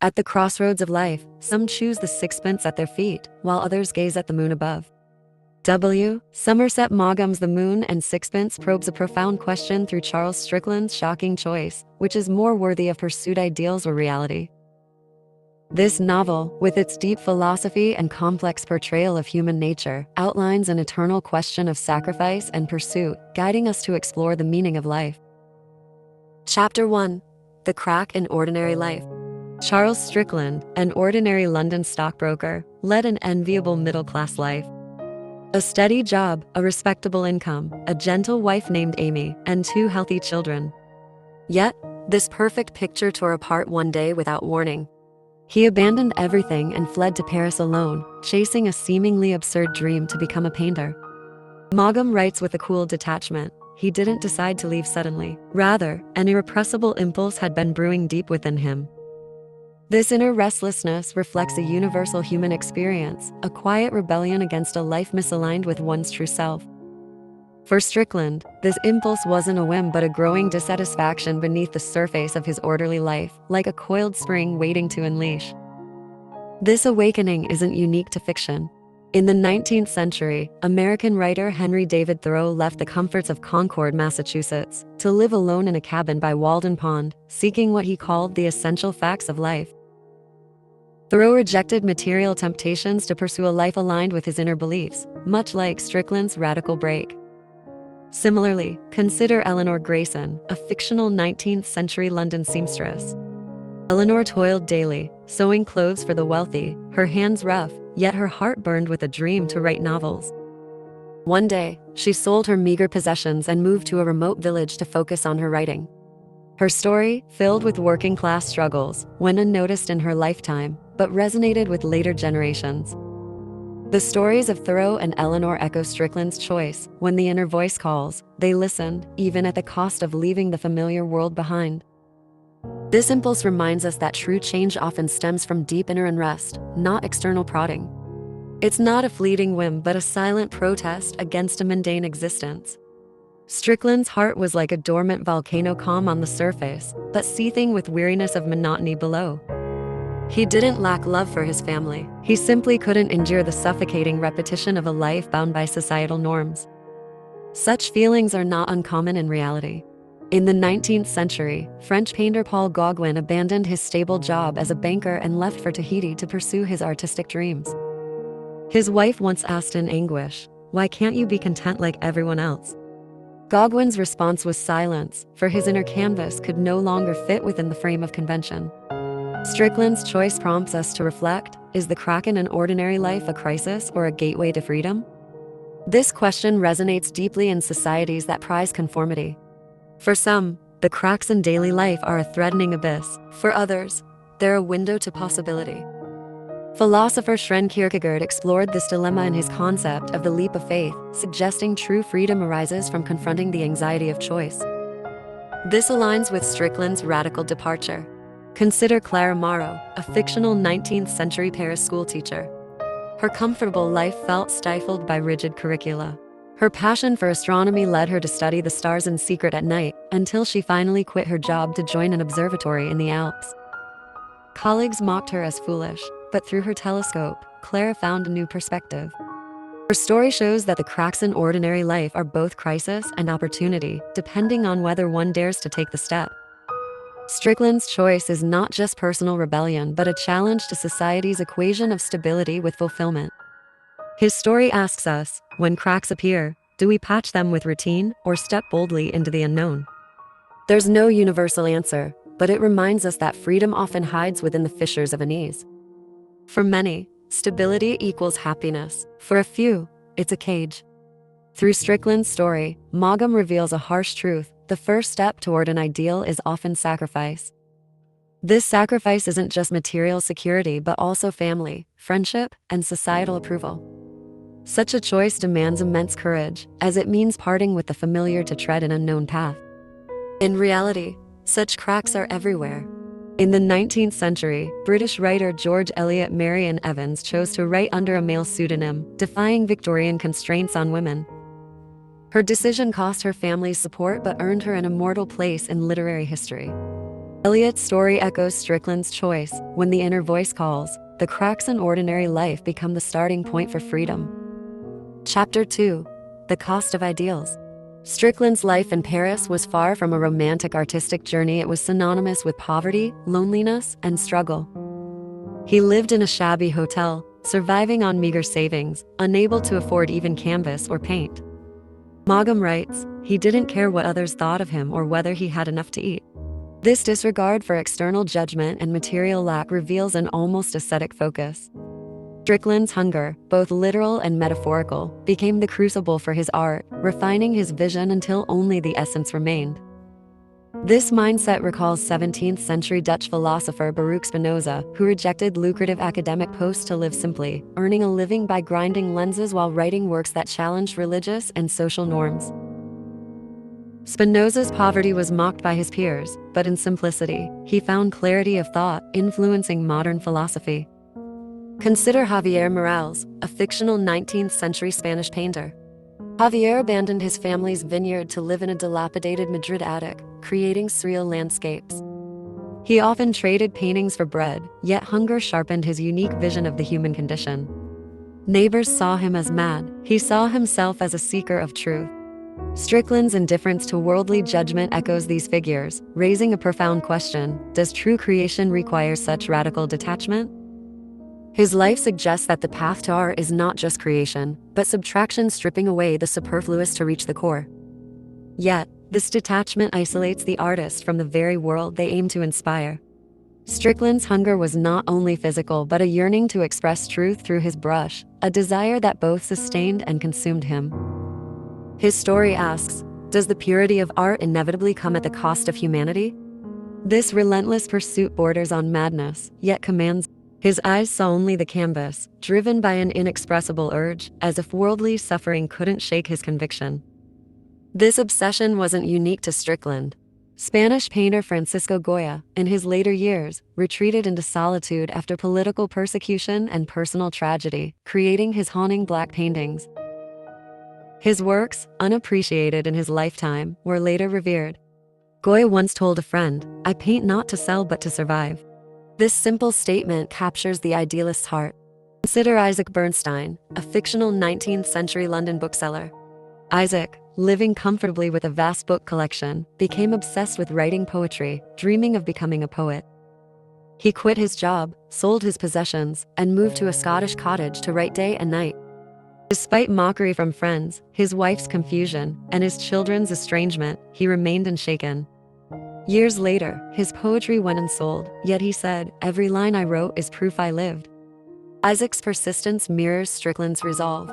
At the crossroads of life, some choose the sixpence at their feet, while others gaze at the moon above. Somerset Maugham's The Moon and Sixpence probes a profound question through Charles Strickland's shocking choice, which is more worthy of pursued ideals or reality. This novel, with its deep philosophy and complex portrayal of human nature, outlines an eternal question of sacrifice and pursuit, guiding us to explore the meaning of life. Chapter 1: The Crack in Ordinary Life. Charles Strickland, an ordinary London stockbroker, led an enviable middle-class life. A steady job, a respectable income, a gentle wife named Amy, and 2 healthy children. Yet, this perfect picture tore apart one day without warning. He abandoned everything and fled to Paris alone, chasing a seemingly absurd dream to become a painter. Maugham writes with a cool detachment. He didn't decide to leave suddenly. Rather, an irrepressible impulse had been brewing deep within him. This inner restlessness reflects a universal human experience, a quiet rebellion against a life misaligned with one's true self. For Strickland, this impulse wasn't a whim but a growing dissatisfaction beneath the surface of his orderly life, like a coiled spring waiting to unleash. This awakening isn't unique to fiction. In the 19th century, American writer Henry David Thoreau left the comforts of Concord, Massachusetts, to live alone in a cabin by Walden Pond, seeking what he called the essential facts of life. Thoreau rejected material temptations to pursue a life aligned with his inner beliefs, much like Strickland's radical break. Similarly, consider Eleanor Grayson, a fictional 19th-century London seamstress. Eleanor toiled daily, sewing clothes for the wealthy, her hands rough, yet her heart burned with a dream to write novels. One day, she sold her meager possessions and moved to a remote village to focus on her writing. Her story, filled with working-class struggles, went unnoticed in her lifetime, but resonated with later generations. The stories of Thoreau and Eleanor echo Strickland's choice. When the inner voice calls, they listened, even at the cost of leaving the familiar world behind. This impulse reminds us that true change often stems from deep inner unrest, not external prodding. It's not a fleeting whim but a silent protest against a mundane existence. Strickland's heart was like a dormant volcano, calm on the surface, but seething with weariness of monotony below. He didn't lack love for his family. He simply couldn't endure the suffocating repetition of a life bound by societal norms. Such feelings are not uncommon in reality. In the 19th century, French painter Paul Gauguin abandoned his stable job as a banker and left for Tahiti to pursue his artistic dreams. His wife once asked in anguish, "Why can't you be content like everyone else?" Gauguin's response was silence, for his inner canvas could no longer fit within the frame of convention. Strickland's choice prompts us to reflect: is the crack in an ordinary life a crisis or a gateway to freedom? This question resonates deeply in societies that prize conformity. For some, the cracks in daily life are a threatening abyss. For others, they're a window to possibility. Philosopher Søren Kierkegaard explored this dilemma in his concept of the leap of faith, suggesting true freedom arises from confronting the anxiety of choice. This aligns with Strickland's radical departure. Consider Clara Morrow, a fictional 19th-century Paris schoolteacher. Her comfortable life felt stifled by rigid curricula. Her passion for astronomy led her to study the stars in secret at night, until she finally quit her job to join an observatory in the Alps. Colleagues mocked her as foolish, but through her telescope, Clara found a new perspective. Her story shows that the cracks in ordinary life are both crisis and opportunity, depending on whether one dares to take the step. Strickland's choice is not just personal rebellion but a challenge to society's equation of stability with fulfillment. His story asks us, when cracks appear, do we patch them with routine or step boldly into the unknown? There's no universal answer, but it reminds us that freedom often hides within the fissures of unease. For many, stability equals happiness. For a few, it's a cage. Through Strickland's story, Maugham reveals a harsh truth: the first step toward an ideal is often sacrifice. This sacrifice isn't just material security but also family, friendship, and societal approval. Such a choice demands immense courage, as it means parting with the familiar to tread an unknown path. In reality, such cracks are everywhere. In the 19th century, British writer George Eliot Marion Evans chose to write under a male pseudonym, defying Victorian constraints on women. Her decision cost her family's support but earned her an immortal place in literary history. Eliot's story echoes Strickland's choice. When the inner voice calls, the cracks in ordinary life become the starting point for freedom. Chapter 2: The Cost of Ideals. Strickland's life in Paris was far from a romantic artistic journey. It was synonymous with poverty, loneliness, and struggle. He lived in a shabby hotel, surviving on meager savings, unable to afford even canvas or paint. Maugham writes, he didn't care what others thought of him or whether he had enough to eat. This disregard for external judgment and material lack reveals an almost ascetic focus. Strickland's hunger, both literal and metaphorical, became the crucible for his art, refining his vision until only the essence remained. This mindset recalls 17th-century Dutch philosopher Baruch Spinoza, who rejected lucrative academic posts to live simply, earning a living by grinding lenses while writing works that challenged religious and social norms. Spinoza's poverty was mocked by his peers, but in simplicity, he found clarity of thought, influencing modern philosophy. Consider Javier Morales, a fictional 19th-century Spanish painter. Javier abandoned his family's vineyard to live in a dilapidated Madrid attic, creating surreal landscapes. He often traded paintings for bread, yet hunger sharpened his unique vision of the human condition. Neighbors saw him as mad. He saw himself as a seeker of truth. Strickland's indifference to worldly judgment echoes these figures, raising a profound question: does true creation require such radical detachment? His life suggests that the path to art is not just creation, but subtraction, stripping away the superfluous to reach the core. Yet, this detachment isolates the artist from the very world they aim to inspire. Strickland's hunger was not only physical but a yearning to express truth through his brush, a desire that both sustained and consumed him. His story asks, does the purity of art inevitably come at the cost of humanity? This relentless pursuit borders on madness, yet commands. His eyes saw only the canvas, driven by an inexpressible urge, as if worldly suffering couldn't shake his conviction. This obsession wasn't unique to Strickland. Spanish painter Francisco Goya, in his later years, retreated into solitude after political persecution and personal tragedy, creating his haunting black paintings. His works, unappreciated in his lifetime, were later revered. Goya once told a friend, "I paint not to sell but to survive." This simple statement captures the idealist's heart. Consider Isaac Bernstein, a fictional 19th-century London bookseller. Isaac, living comfortably with a vast book collection, became obsessed with writing poetry, dreaming of becoming a poet. He quit his job, sold his possessions, and moved to a Scottish cottage to write day and night. Despite mockery from friends, his wife's confusion, and his children's estrangement, he remained unshaken. Years later, his poetry went unsold, yet he said, "Every line I wrote is proof I lived." Isaac's persistence mirrors Strickland's resolve.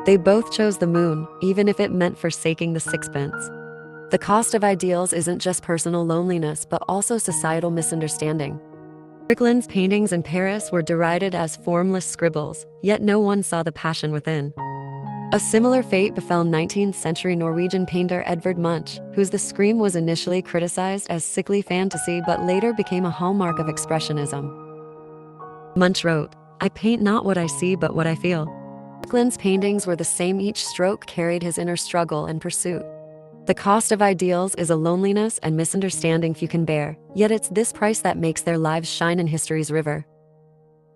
They both chose the moon, even if it meant forsaking the sixpence. The cost of ideals isn't just personal loneliness but also societal misunderstanding. Strickland's paintings in Paris were derided as formless scribbles, yet no one saw the passion within. A similar fate befell 19th-century Norwegian painter Edvard Munch, whose The Scream was initially criticized as sickly fantasy but later became a hallmark of expressionism. Munch wrote, "I paint not what I see but what I feel." Strickland's paintings were the same. Each stroke carried his inner struggle and pursuit. The cost of ideals is a loneliness and misunderstanding few can bear, yet it's this price that makes their lives shine in history's river.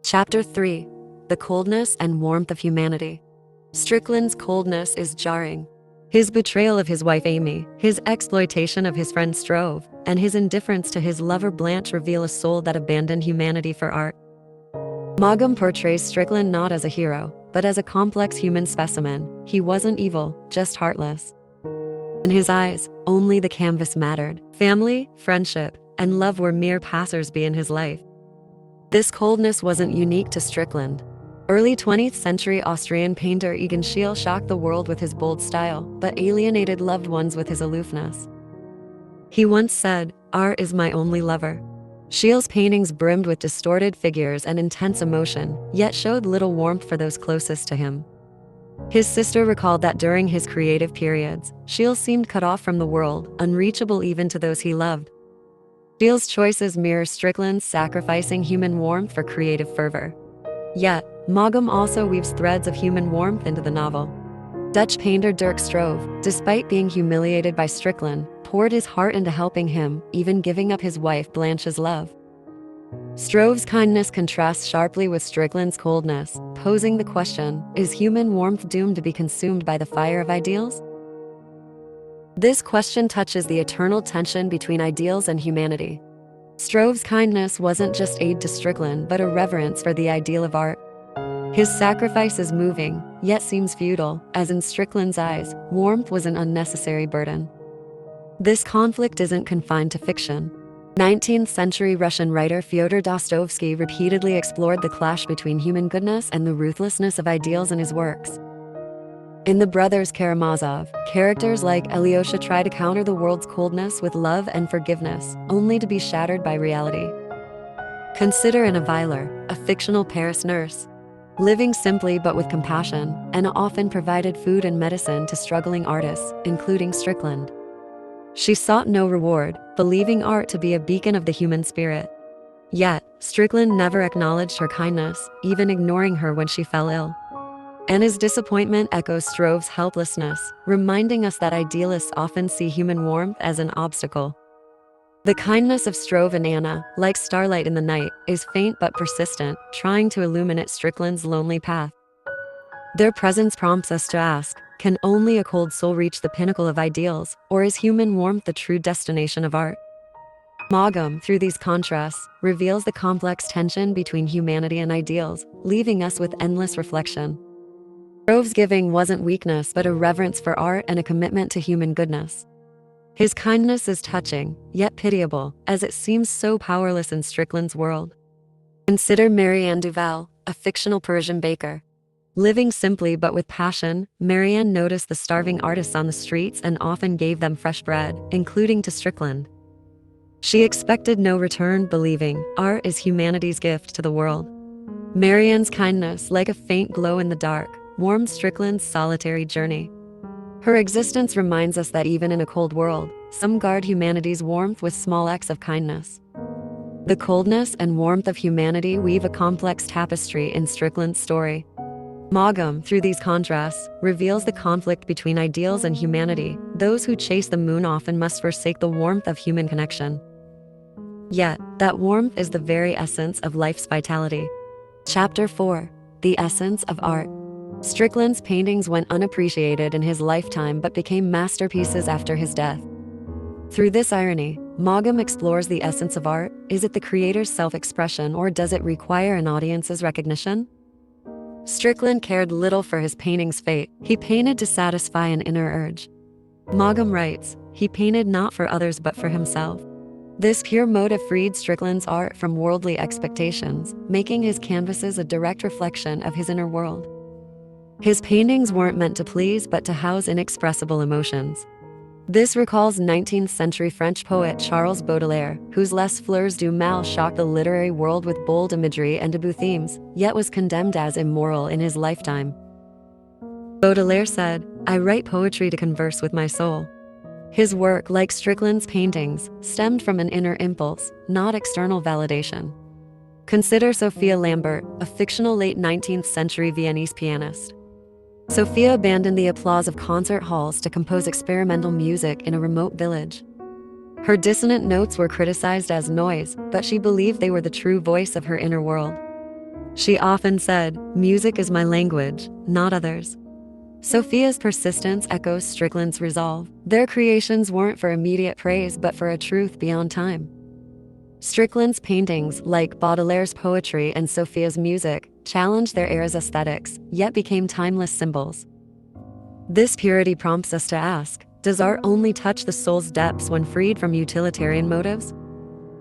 Chapter 3: The Coldness and Warmth of Humanity. Strickland's coldness is jarring. His betrayal of his wife Amy, his exploitation of his friend Stroeve, and his indifference to his lover Blanche reveal a soul that abandoned humanity for art. Maugham portrays Strickland not as a hero, but as a complex human specimen. He wasn't evil, just heartless. In his eyes, only the canvas mattered. Family, friendship, and love were mere passers-by in his life. This coldness wasn't unique to Strickland. Early 20th century Austrian painter Egon Schiele shocked the world with his bold style, but alienated loved ones with his aloofness. He once said, "Art is my only lover." Schiele's paintings brimmed with distorted figures and intense emotion, yet showed little warmth for those closest to him. His sister recalled that during his creative periods, Schiele seemed cut off from the world, unreachable even to those he loved. Schiele's choices mirror Strickland's, sacrificing human warmth for creative fervor. Yet, Maugham also weaves threads of human warmth into the novel. Dutch painter Dirk Stroeve, despite being humiliated by Strickland, poured his heart into helping him, even giving up his wife Blanche's love. Stroeve's kindness contrasts sharply with Strickland's coldness, posing the question, is human warmth doomed to be consumed by the fire of ideals? This question touches the eternal tension between ideals and humanity. Stroeve's kindness wasn't just aid to Strickland, but a reverence for the ideal of art. His sacrifice is moving, yet seems futile, as in Strickland's eyes, warmth was an unnecessary burden. This conflict isn't confined to fiction. 19th-century Russian writer Fyodor Dostoevsky repeatedly explored the clash between human goodness and the ruthlessness of ideals in his works. In The Brothers Karamazov, characters like Alyosha try to counter the world's coldness with love and forgiveness, only to be shattered by reality. Consider Anna Weiler, a fictional Paris nurse. Living simply but with compassion, Anna often provided food and medicine to struggling artists, including Strickland. She sought no reward, believing art to be a beacon of the human spirit. Yet, Strickland never acknowledged her kindness, even ignoring her when she fell ill. Anna's disappointment echoes Stroeve's helplessness, reminding us that idealists often see human warmth as an obstacle. The kindness of Stroeve and Anna, like starlight in the night, is faint but persistent, trying to illuminate Strickland's lonely path. Their presence prompts us to ask, can only a cold soul reach the pinnacle of ideals, or is human warmth the true destination of art? Maugham, through these contrasts, reveals the complex tension between humanity and ideals, leaving us with endless reflection. Stroeve's giving wasn't weakness but a reverence for art and a commitment to human goodness. His kindness is touching, yet pitiable, as it seems so powerless in Strickland's world. Consider Marianne Duval, a fictional Parisian baker. Living simply but with passion, Marianne noticed the starving artists on the streets and often gave them fresh bread, including to Strickland. She expected no return, believing art is humanity's gift to the world. Marianne's kindness, like a faint glow in the dark, warmed Strickland's solitary journey. Her existence reminds us that even in a cold world, some guard humanity's warmth with small acts of kindness. The coldness and warmth of humanity weave a complex tapestry in Strickland's story. Maugham, through these contrasts, reveals the conflict between ideals and humanity. Those who chase the moon often must forsake the warmth of human connection. Yet, that warmth is the very essence of life's vitality. Chapter 4: The Essence of Art. Strickland's paintings went unappreciated in his lifetime but became masterpieces after his death. Through this irony, Maugham explores the essence of art. Is it the creator's self-expression, or does it require an audience's recognition? Strickland cared little for his painting's fate. He painted to satisfy an inner urge. Maugham writes, he painted not for others but for himself. This pure motive freed Strickland's art from worldly expectations, making his canvases a direct reflection of his inner world. His paintings weren't meant to please but to house inexpressible emotions. This recalls 19th-century French poet Charles Baudelaire, whose Les Fleurs du Mal shocked the literary world with bold imagery and taboo themes, yet was condemned as immoral in his lifetime. Baudelaire said, "I write poetry to converse with my soul." His work, like Strickland's paintings, stemmed from an inner impulse, not external validation. Consider Sophia Lambert, a fictional late 19th-century Viennese pianist. Sophia abandoned the applause of concert halls to compose experimental music in a remote village. Her dissonant notes were criticized as noise, but she believed they were the true voice of her inner world. She often said, "Music is my language, not others." Sophia's persistence echoes Strickland's resolve. Their creations weren't for immediate praise but for a truth beyond time. Strickland's paintings, like Baudelaire's poetry and Sophia's music, challenged their era's aesthetics, yet became timeless symbols. This purity prompts us to ask, does art only touch the soul's depths when freed from utilitarian motives?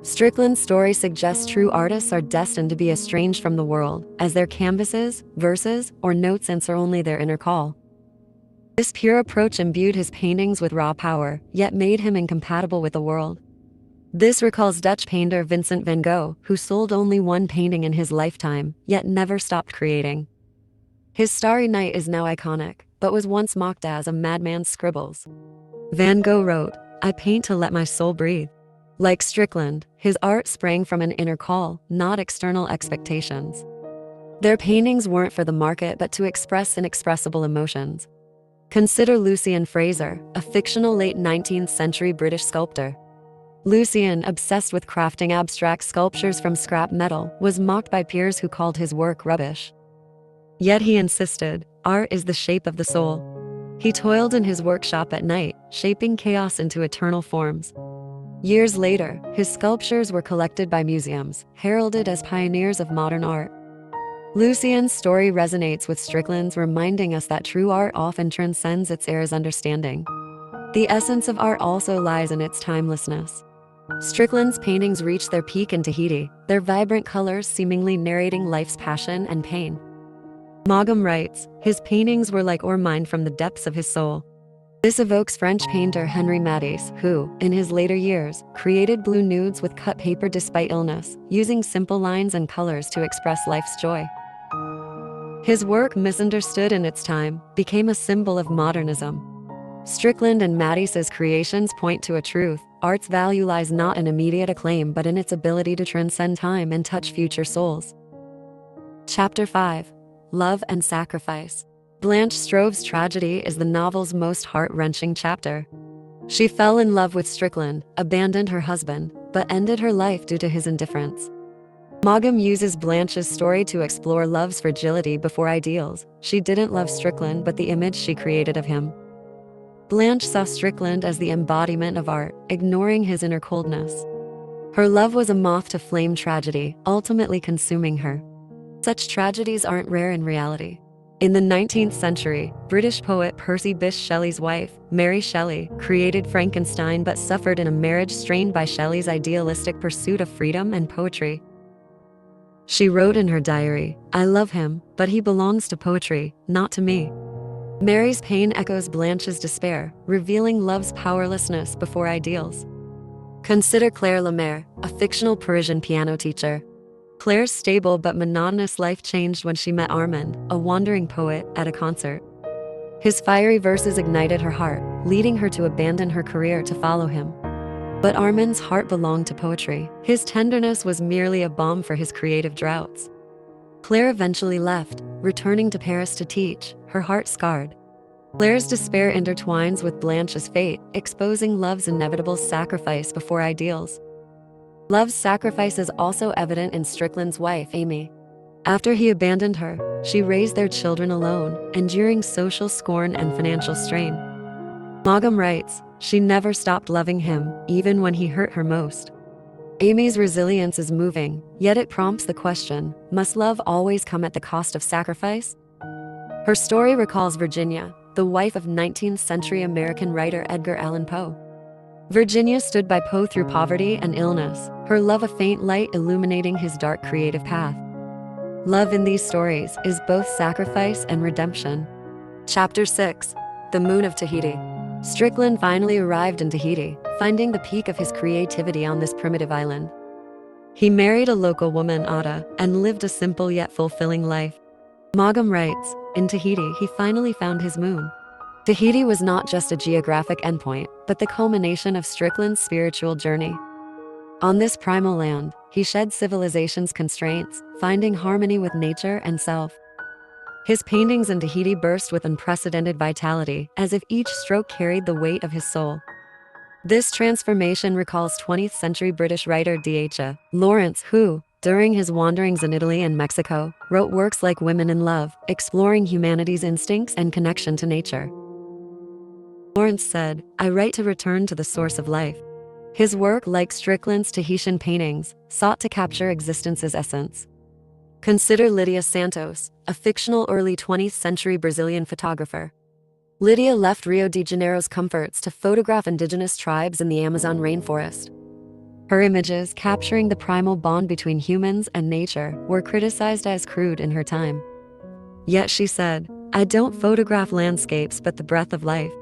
Strickland's story suggests true artists are destined to be estranged from the world, as their canvases, verses, or notes answer only their inner call. This pure approach imbued his paintings with raw power, yet made him incompatible with the world. This recalls Dutch painter Vincent van Gogh, who sold only one painting in his lifetime, yet never stopped creating. His Starry Night is now iconic, but was once mocked as a madman's scribbles. Van Gogh wrote, "I paint to let my soul breathe." Like Strickland, his art sprang from an inner call, not external expectations. Their paintings weren't for the market but to express inexpressible emotions. Consider Lucian Fraser, a fictional late 19th century British sculptor. Lucian, obsessed with crafting abstract sculptures from scrap metal, was mocked by peers who called his work rubbish. Yet he insisted, art is the shape of the soul. He toiled in his workshop at night, shaping chaos into eternal forms. Years later, his sculptures were collected by museums, heralded as pioneers of modern art. Lucian's story resonates with Strickland's, reminding us that true art often transcends its era's understanding. The essence of art also lies in its timelessness. Strickland's paintings reach their peak in Tahiti, their vibrant colors seemingly narrating life's passion and pain. Maugham writes, his paintings were like ore mined from the depths of his soul. This evokes French painter Henri Matisse, who, in his later years, created blue nudes with cut paper despite illness, using simple lines and colors to express life's joy. His work, misunderstood in its time, became a symbol of modernism. Strickland and Matisse's creations point to a truth: art's value lies not in immediate acclaim but in its ability to transcend time and touch future souls. Chapter 5. Love and Sacrifice. Blanche Stroeve's tragedy is the novel's most heart-wrenching chapter. She fell in love with Strickland, abandoned her husband, but ended her life due to his indifference. Maugham uses Blanche's story to explore love's fragility before ideals. She didn't love Strickland but the image she created of him. Blanche saw Strickland as the embodiment of art, ignoring his inner coldness. Her love was a moth to flame tragedy, ultimately consuming her. Such tragedies aren't rare in reality. In the 19th century, British poet Percy Bysshe Shelley's wife, Mary Shelley, created Frankenstein but suffered in a marriage strained by Shelley's idealistic pursuit of freedom and poetry. She wrote in her diary, "I love him, but he belongs to poetry, not to me." Mary's pain echoes Blanche's despair, revealing love's powerlessness before ideals. Consider Claire Lemaire, a fictional Parisian piano teacher. Claire's stable but monotonous life changed when she met Armand, a wandering poet, at a concert. His fiery verses ignited her heart, leading her to abandon her career to follow him. But Armand's heart belonged to poetry. His tenderness was merely a balm for his creative droughts. Claire eventually left, returning to Paris to teach, her heart scarred. Claire's despair intertwines with Blanche's fate, exposing love's inevitable sacrifice before ideals. Love's sacrifice is also evident in Strickland's wife, Amy. After he abandoned her, she raised their children alone, enduring social scorn and financial strain. Maugham writes, she never stopped loving him, even when he hurt her most. Amy's resilience is moving, yet it prompts the question, must love always come at the cost of sacrifice? Her story recalls Virginia, the wife of 19th century American writer Edgar Allan Poe. Virginia stood by Poe through poverty and illness, her love a faint light illuminating his dark creative path. Love in these stories is both sacrifice and redemption. Chapter 6. The Moon of Tahiti. Strickland finally arrived in Tahiti, finding the peak of his creativity on this primitive island. He married a local woman, Ada, and lived a simple yet fulfilling life. Maugham writes, in Tahiti he finally found his moon. Tahiti was not just a geographic endpoint, but the culmination of Strickland's spiritual journey. On this primal land, he shed civilization's constraints, finding harmony with nature and self. His paintings in Tahiti burst with unprecedented vitality, as if each stroke carried the weight of his soul. This transformation recalls 20th century British writer D.H. Lawrence, who, during his wanderings in Italy and Mexico, wrote works like Women in Love, exploring humanity's instincts and connection to nature. Lawrence said, I write to return to the source of life. His work, like Strickland's Tahitian paintings, sought to capture existence's essence. Consider Lydia Santos, a fictional early 20th century Brazilian photographer. Lydia left Rio de Janeiro's comforts to photograph indigenous tribes in the Amazon rainforest. Her images, capturing the primal bond between humans and nature, were criticized as crude in her time. Yet she said, I don't photograph landscapes but the breath of life.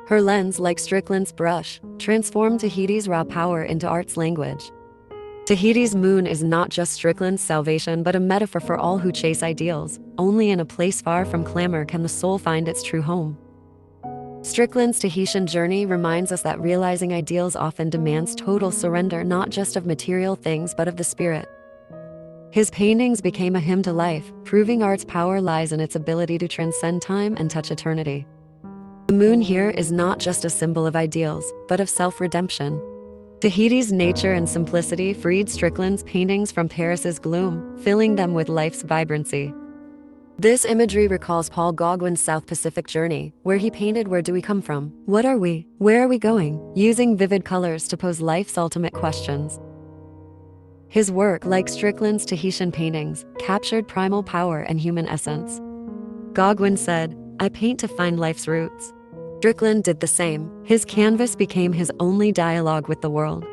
Her lens, like Strickland's brush, transformed Tahiti's raw power into art's language. Tahiti's moon is not just Strickland's salvation but a metaphor for all who chase ideals. Only in a place far from clamor can the soul find its true home. Strickland's Tahitian journey reminds us that realizing ideals often demands total surrender, not just of material things but of the spirit. His paintings became a hymn to life, proving art's power lies in its ability to transcend time and touch eternity. The moon here is not just a symbol of ideals, but of self-redemption. Tahiti's nature and simplicity freed Strickland's paintings from Paris's gloom, filling them with life's vibrancy. This imagery recalls Paul Gauguin's South Pacific journey, where he painted "Where do we come from? What are we? Where are we going?" using vivid colors to pose life's ultimate questions. His work, like Strickland's Tahitian paintings, captured primal power and human essence. Gauguin said, "I paint to find life's roots." Strickland did the same. His canvas became his only dialogue with the world.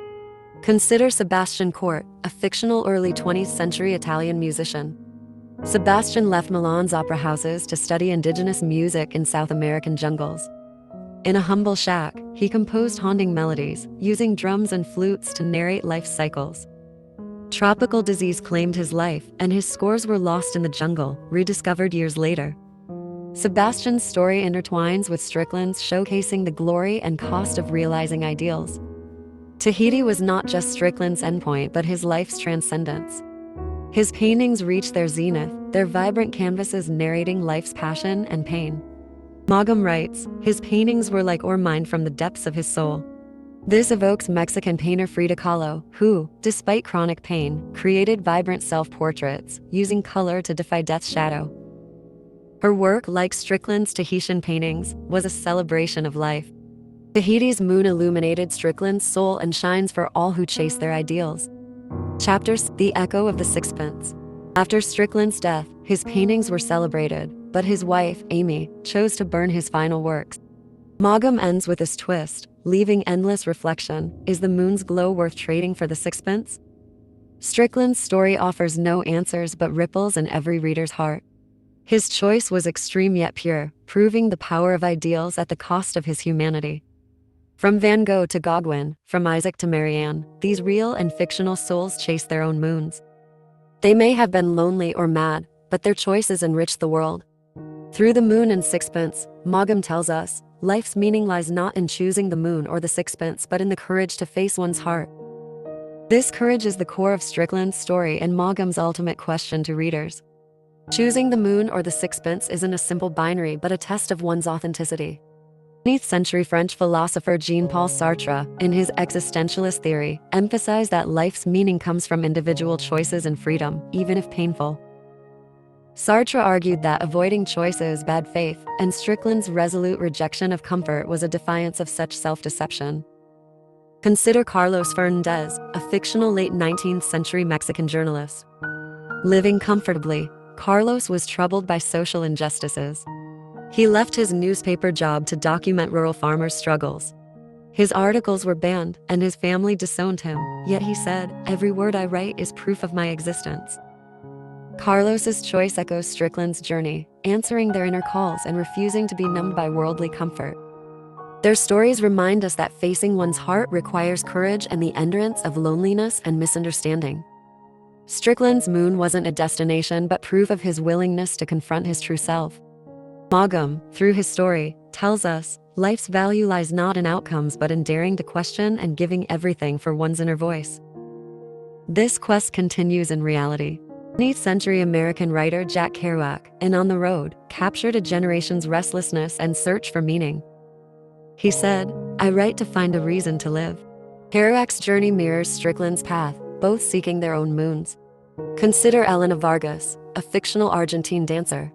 Consider Sebastian Corte, a fictional early 20th century Italian musician. Sebastian left Milan's opera houses to study indigenous music in South American jungles. In a humble shack, he composed haunting melodies, using drums and flutes to narrate life's cycles. Tropical disease claimed his life, and his scores were lost in the jungle, rediscovered years later. Sebastian's story intertwines with Strickland's, showcasing the glory and cost of realizing ideals. Tahiti was not just Strickland's endpoint, but his life's transcendence. His paintings reached their zenith, their vibrant canvases narrating life's passion and pain. Maugham writes, "His paintings were like ore mined from the depths of his soul." This evokes Mexican painter Frida Kahlo, who, despite chronic pain, created vibrant self-portraits, using color to defy death's shadow. Her work, like Strickland's Tahitian paintings, was a celebration of life. Tahiti's moon illuminated Strickland's soul and shines for all who chase their ideals. Chapters: The Echo of the Sixpence. After Strickland's death, his paintings were celebrated, but his wife, Amy, chose to burn his final works. Maugham ends with this twist, leaving endless reflection: is the moon's glow worth trading for the sixpence? Strickland's story offers no answers but ripples in every reader's heart. His choice was extreme yet pure, proving the power of ideals at the cost of his humanity. From Van Gogh to Gauguin, from Isaac to Marianne, these real and fictional souls chased their own moons. They may have been lonely or mad, but their choices enriched the world. Through The Moon and Sixpence, Maugham tells us, life's meaning lies not in choosing the moon or the sixpence, but in the courage to face one's heart. This courage is the core of Strickland's story and Maugham's ultimate question to readers. Choosing the moon or the sixpence isn't a simple binary, but a test of one's authenticity. 19th century French philosopher Jean-Paul Sartre, in his existentialist theory, emphasized that life's meaning comes from individual choices and freedom, even if painful. Sartre argued that avoiding choice is bad faith, and Strickland's resolute rejection of comfort was a defiance of such self-deception. Consider Carlos Fernandez, a fictional late 19th century Mexican journalist. Living comfortably, Carlos was troubled by social injustices. He left his newspaper job to document rural farmers' struggles. His articles were banned, and his family disowned him, yet he said, "Every word I write is proof of my existence." Carlos's choice echoes Strickland's journey, answering their inner calls and refusing to be numbed by worldly comfort. Their stories remind us that facing one's heart requires courage and the endurance of loneliness and misunderstanding. Strickland's moon wasn't a destination, but proof of his willingness to confront his true self. Maugham, through his story, tells us, life's value lies not in outcomes but in daring to question and giving everything for one's inner voice. This quest continues in reality. 19th century American writer Jack Kerouac, in On the Road, captured a generation's restlessness and search for meaning. He said, "I write to find a reason to live." Kerouac's journey mirrors Strickland's path, both seeking their own moons. Consider Elena Vargas, a fictional Argentine dancer.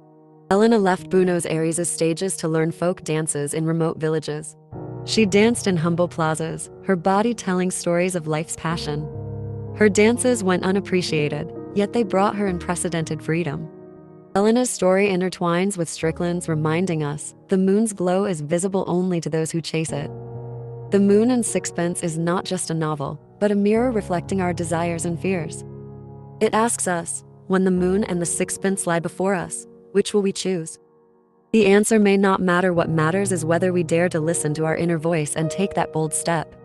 Elena left Buenos Aires' stages to learn folk dances in remote villages. She danced in humble plazas, her body telling stories of life's passion. Her dances went unappreciated, yet they brought her unprecedented freedom. Elena's story intertwines with Strickland's, reminding us, the moon's glow is visible only to those who chase it. The Moon and Sixpence is not just a novel, but a mirror reflecting our desires and fears. It asks us, when the moon and the sixpence lie before us, which will we choose? The answer may not matter. What matters is whether we dare to listen to our inner voice and take that bold step.